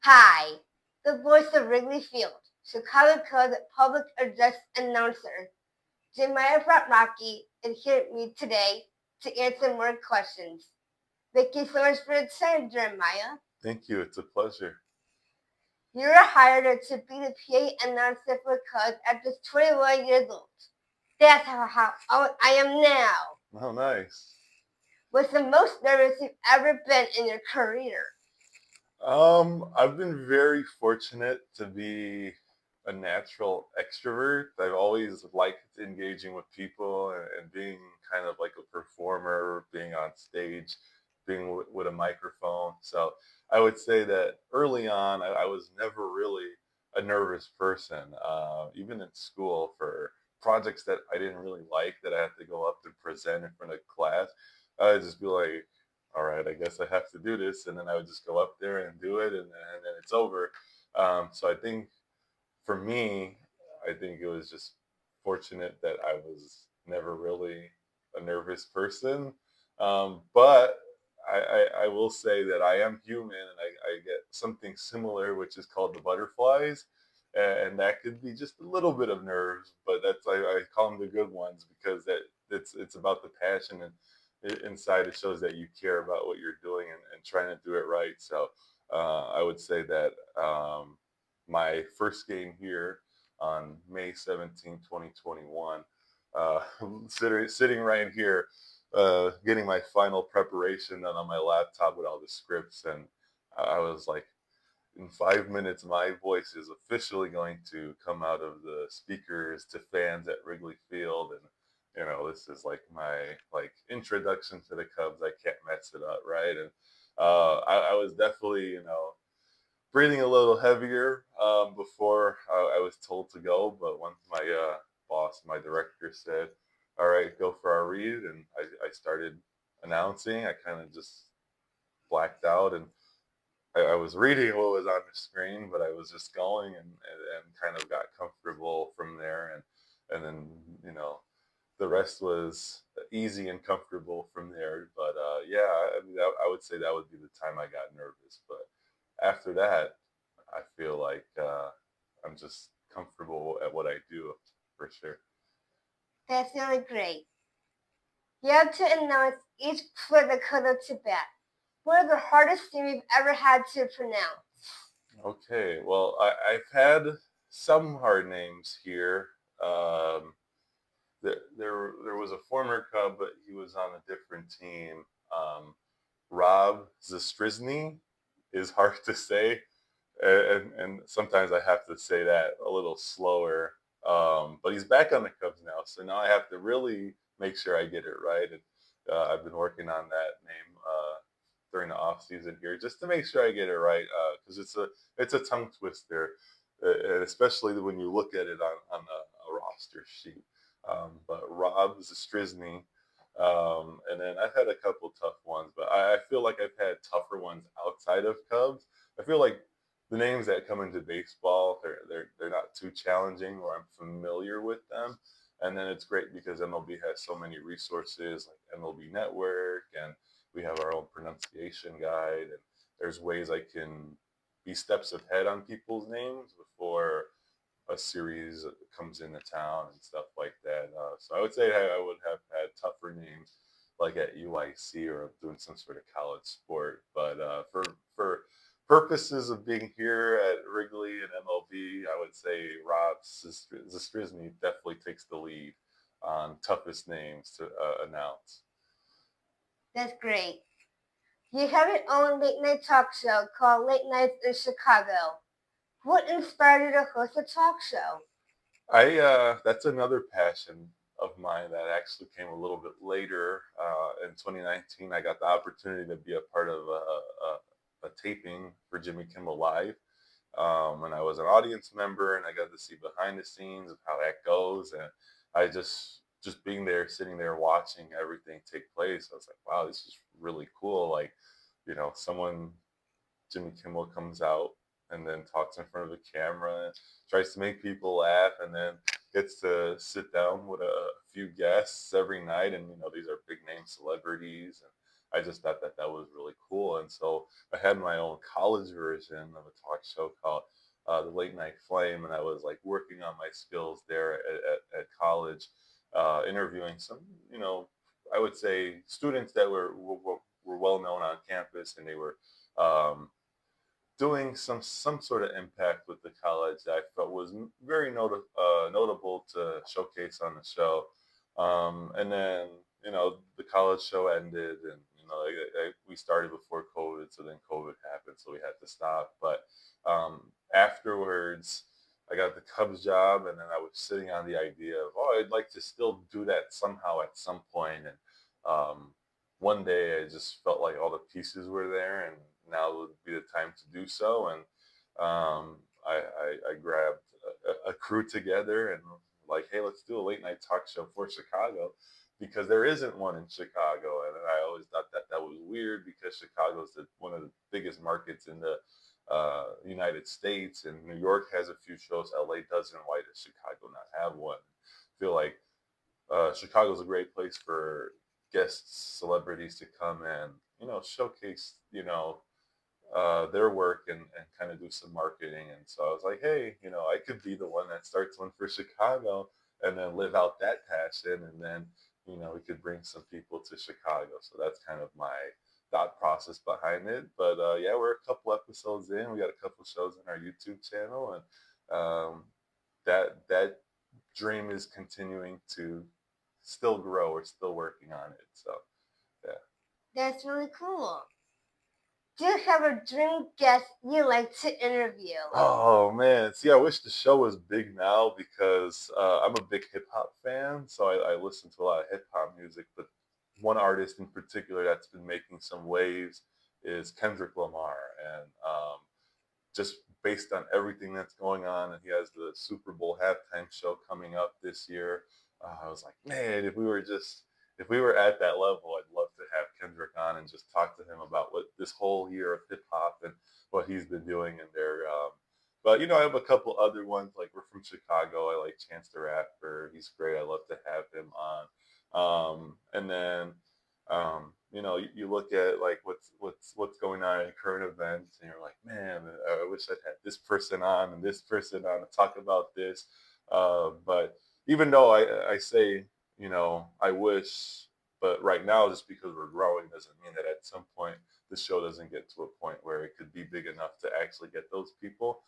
Hi, the Voice of Wrigley Field, Chicago Cubs public address announcer, Jeremiah Paprocki, is here with me today to answer more questions. Thank you so much for the time, Jeremiah. Thank you. It's a pleasure. You were hired to be the PA announcer for Cubs at just 21 years old. That's how old I am now. Oh, nice. What's the most nervous you've ever been in your career? I've been very fortunate to be a natural extrovert. I've always liked engaging with people and being kind of like a performer, being on stage, being with a microphone. So I would say that early on, I was never really a nervous person. Even in school, for projects that I didn't really like, that I had to go up and present in front of class, I would just be like, all right, I guess I have to do this. And then I would just go up there and do it, and then it's over. So I think for me, I think it was just fortunate that I was never really a nervous person. But I will say that I am human, and I get something similar, which is called the butterflies. And that could be just a little bit of nerves, but I call them the good ones because it's about the passion, and inside it shows that you care about what you're doing, and trying to do it right. So I would say that my first game here on May 17, 2021, uh, sitting right here, getting my final preparation done on my laptop with all the scripts. And I was like, in 5 minutes, my voice is officially going to come out of the speakers to fans at Wrigley Field. And this is like my introduction to the Cubs. I can't mess it up, right? And I was definitely breathing a little heavier before I was told to go. But once my boss, my director, said, "All right, go for our read," and I started announcing, I kind of just blacked out, and I was reading what was on the screen, but I was just going, and kind of got comfortable from there. And then the rest was easy and comfortable from there. But yeah, I mean, I would say that would be the time I got nervous. But after that, I feel like I'm just comfortable at what I do, for sure. That's really great. You have to announce each player the color to bat. What is the hardest thing you've ever had to pronounce? Okay, well, I've had some hard names here. Um, there was a former Cub, but he was on a different team. Um, Rob Zastrizny is hard to say, and sometimes I have to say that a little slower. But he's back on the Cubs now, so now I have to really make sure I get it right. And I've been working on that name during the off season here, just to make sure I get it right, because it's a tongue twister, and especially when you look at it on a roster sheet. But Rob Zastrizny, and then I've had a couple tough ones, but I feel like I've had tougher ones outside of Cubs. I feel like the names that come into baseball, they're not too challenging, or I'm familiar with them. And then it's great because MLB has so many resources like MLB Network, and we have our own pronunciation guide, and there's ways I can be steps ahead on people's names before a series comes into town and stuff like that. So I would say I would have had tougher names like at UIC or doing some sort of college sport. But for purposes of being here at Wrigley and MLB, I would say Rob Zastrizny definitely takes the lead on toughest names to announce. That's great. You have your own late night talk show called Late Nights in Chicago. What inspired you to host a talk show? I That's another passion of mine that actually came a little bit later. In 2019, I got the opportunity to be a part of a taping for Jimmy Kimmel Live, and I was an audience member, and I got to see behind the scenes of how that goes. And I just being there, sitting there, watching everything take place. I was like, wow, this is really cool. Like, someone Jimmy Kimmel comes out and then talks in front of the camera and tries to make people laugh, and then gets to sit down with a few guests every night. And these are big name celebrities, I just thought that that was really cool. And so I had my own college version of a talk show called the Late Night Flame, and I was like working on my skills there at college, interviewing some, I would say students that were well known on campus, and they were um, doing some sort of impact with the college that I felt was very notable to showcase on the show. And then the college show ended, and we started before COVID, so then COVID happened, so we had to stop. But afterwards, I got the Cubs job, and then I was sitting on the idea of, oh, I'd like to still do that somehow at some point. And one day I just felt like all the pieces were there, and now would be the time to do so. And I grabbed a crew together and like, hey, let's do a late night talk show for Chicago because there isn't one in Chicago. And I always thought that that was weird because Chicago is one of the biggest markets in the United States, and New York has a few shows. LA doesn't. Why does Chicago not have one? I feel like Chicago's a great place for guests, celebrities to come and showcase their work and kind of do some marketing. And so I was like, hey, I could be the one that starts one for Chicago and then live out that passion, and then we could bring some people to Chicago. So that's kind of my thought process behind it. But yeah, we're a couple episodes in. We got a couple shows on our YouTube channel, and that dream is continuing to still grow. We're still working on it. So yeah. That's really cool. Do you have a dream guest you like to interview? Oh man, see, I wish the show was big now because I'm a big hip hop fan, so I listen to a lot of hip hop music. But one artist in particular that's been making some waves is Kendrick Lamar, and just based on everything that's going on, and he has the Super Bowl halftime show coming up this year. I was like, man, if we were at that level, I'd love to have Kendrick on and just talk to him about what this whole year of hip hop and what he's been doing in there. But I have a couple other ones. Like, we're from Chicago. I like Chance the Rapper. He's great. I love to have him on. And then you look at like what's going on in current events, and you're like, man, I wish I'd had this person on and this person on to talk about this. But even though I say, I wish, but right now, just because we're growing doesn't mean that at some point the show doesn't get to a point where it could be big enough to actually get those people.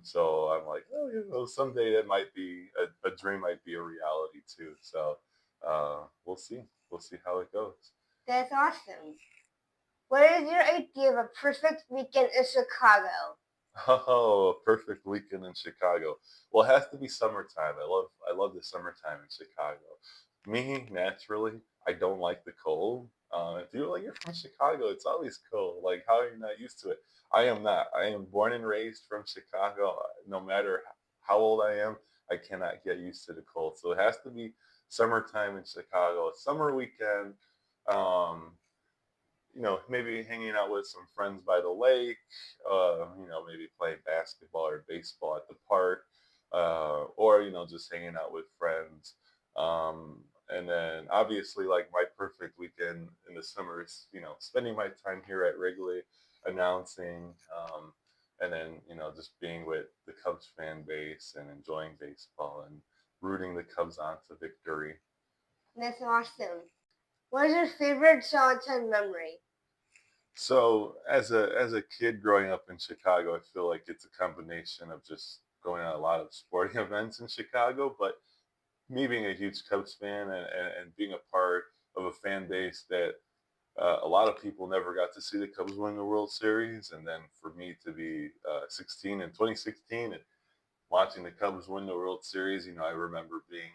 So I'm like, oh, someday that might be a dream, might be a reality too. So we'll see. We'll see how it goes. That's awesome. What is your idea of a perfect weekend in Chicago? Oh, a perfect weekend in Chicago. Well, it has to be summertime. I love the summertime in Chicago. Me, naturally, I don't like the cold. If you're like, you're from Chicago, it's always cold. Like, how are you not used to it? I am not. I am born and raised from Chicago. No matter how old I am, I cannot get used to the cold. So it has to be summertime in Chicago. A summer weekend. Um, maybe hanging out with some friends by the lake, maybe playing basketball or baseball at the park, or, just hanging out with friends. And then obviously, like, my perfect weekend in the summer is, spending my time here at Wrigley announcing, and then, just being with the Cubs fan base and enjoying baseball and rooting the Cubs on to victory. That's awesome. What is your favorite childhood memory? So as a kid growing up in Chicago, I feel like it's a combination of just going to a lot of sporting events in Chicago, but me being a huge Cubs fan and being a part of a fan base that a lot of people never got to see the Cubs win the World Series, and then for me to be 16 in 2016 and watching the Cubs win the World Series, I remember being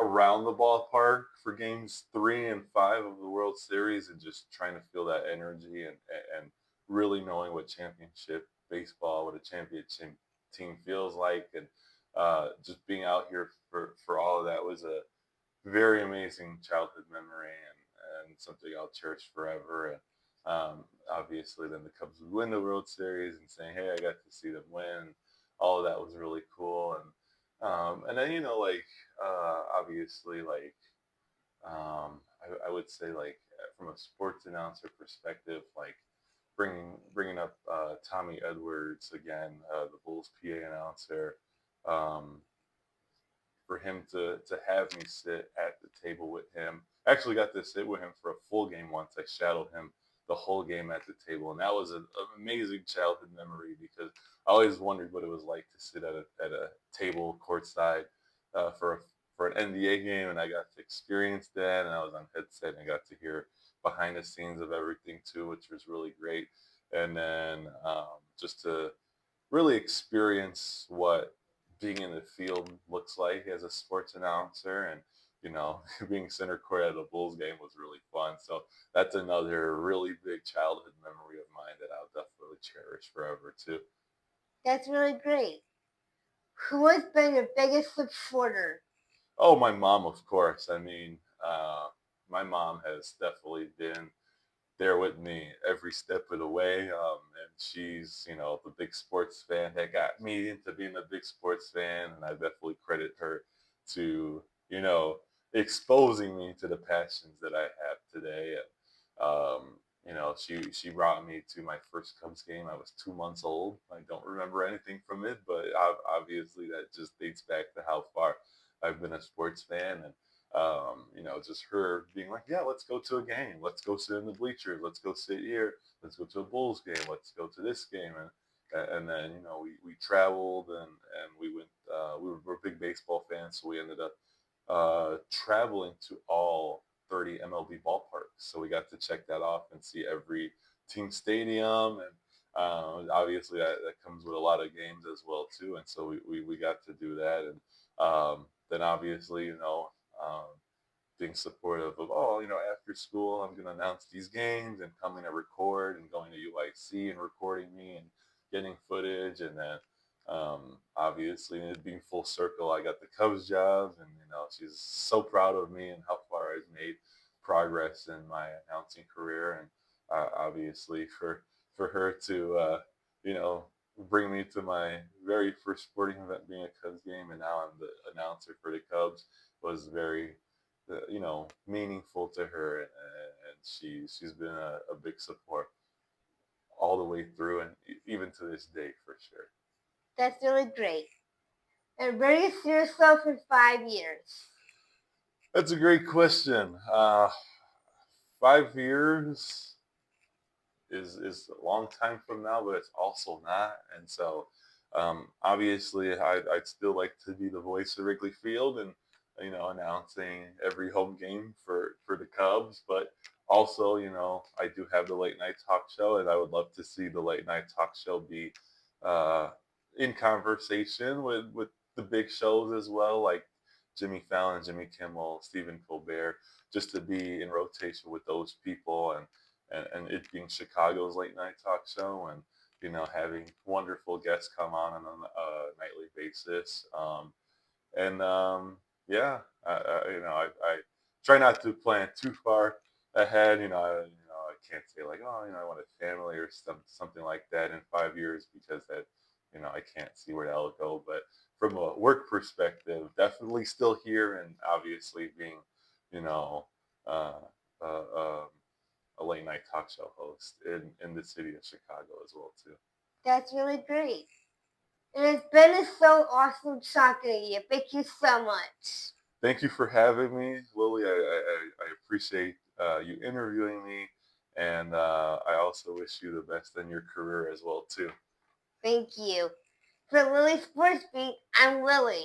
around the ballpark for games 3 and 5 of the World Series and just trying to feel that energy and really knowing what championship baseball, what a championship team feels like. And just being out here for all of that was a very amazing childhood memory, and something I'll cherish forever. And obviously, then the Cubs would win the World Series and saying, "Hey, I got to see them win." All of that was really cool, and then obviously, like I would say, like from a sports announcer perspective, like bringing up Tommy Edwards again, the Bulls PA announcer. Um, for him to have me sit at the table with him. I actually got to sit with him for a full game once. I shadowed him the whole game at the table, and that was an amazing childhood memory because I always wondered what it was like to sit at a table courtside for an NBA game, and I got to experience that. And I was on headset and I got to hear behind the scenes of everything too, which was really great. And then just to really experience what being in the field looks like as a sports announcer. And being center court at a Bulls game was really fun. So that's another really big childhood memory of mine that I'll definitely cherish forever too. That's really great. Who has been your biggest supporter? Oh, my mom, of course. I mean, my mom has definitely been there with me every step of the way. And she's, the big sports fan that got me into being a big sports fan. And I definitely credit her to, exposing me to the passions that I have today. And, she brought me to my first Cubs game. I was 2 months old. I don't remember anything from it, but obviously that just dates back to how far I've been a sports fan. And just her being like, yeah, let's go to a game. Let's go sit in the bleachers. Let's go sit here. Let's go to a Bulls game. Let's go to this game. And then, we traveled and we went, we're big baseball fans. So we ended up traveling to all 30 MLB ballparks. So we got to check that off and see every team stadium. And obviously that comes with a lot of games as well too. And so we got to do that. And then obviously, being supportive of, after school, I'm going to announce these games and coming to record and going to UIC and recording me and getting footage. And then obviously it being full circle, I got the Cubs job, and, she's so proud of me and how far I've made progress in my announcing career. And obviously for her to, you know, bring me to my very first sporting event being a Cubs game, and now I'm the announcer for the Cubs, was very meaningful to her, and she's been a big support all the way through, and even to this day for sure. That's really great. And where do you see yourself in 5 years? That's a great question. 5 years is a long time from now, but it's also not. And so, obviously, I'd still like to be the voice of Wrigley Field and announcing every home game for the Cubs. But also, I do have the late night talk show, and I would love to see the late night talk show be uh, in conversation with the big shows as well, like Jimmy Fallon, Jimmy Kimmel, Stephen Colbert, just to be in rotation with those people. And it being Chicago's late night talk show, and having wonderful guests come on a nightly basis. And yeah, I try not to plan too far ahead. I can't say like, oh, I want a family or something like that in 5 years, because that I can't see where that'll go. But from a work perspective, definitely still here, and obviously being you know uh, uh, um, a late night talk show host in the city of Chicago as well too. That's really great. And it's been so awesome talking to you. Thank you so much. Thank you for having me, Lily. I appreciate you interviewing me, and I also wish you the best in your career as well too. Thank you. For Lily Sports Beat, I'm Lily.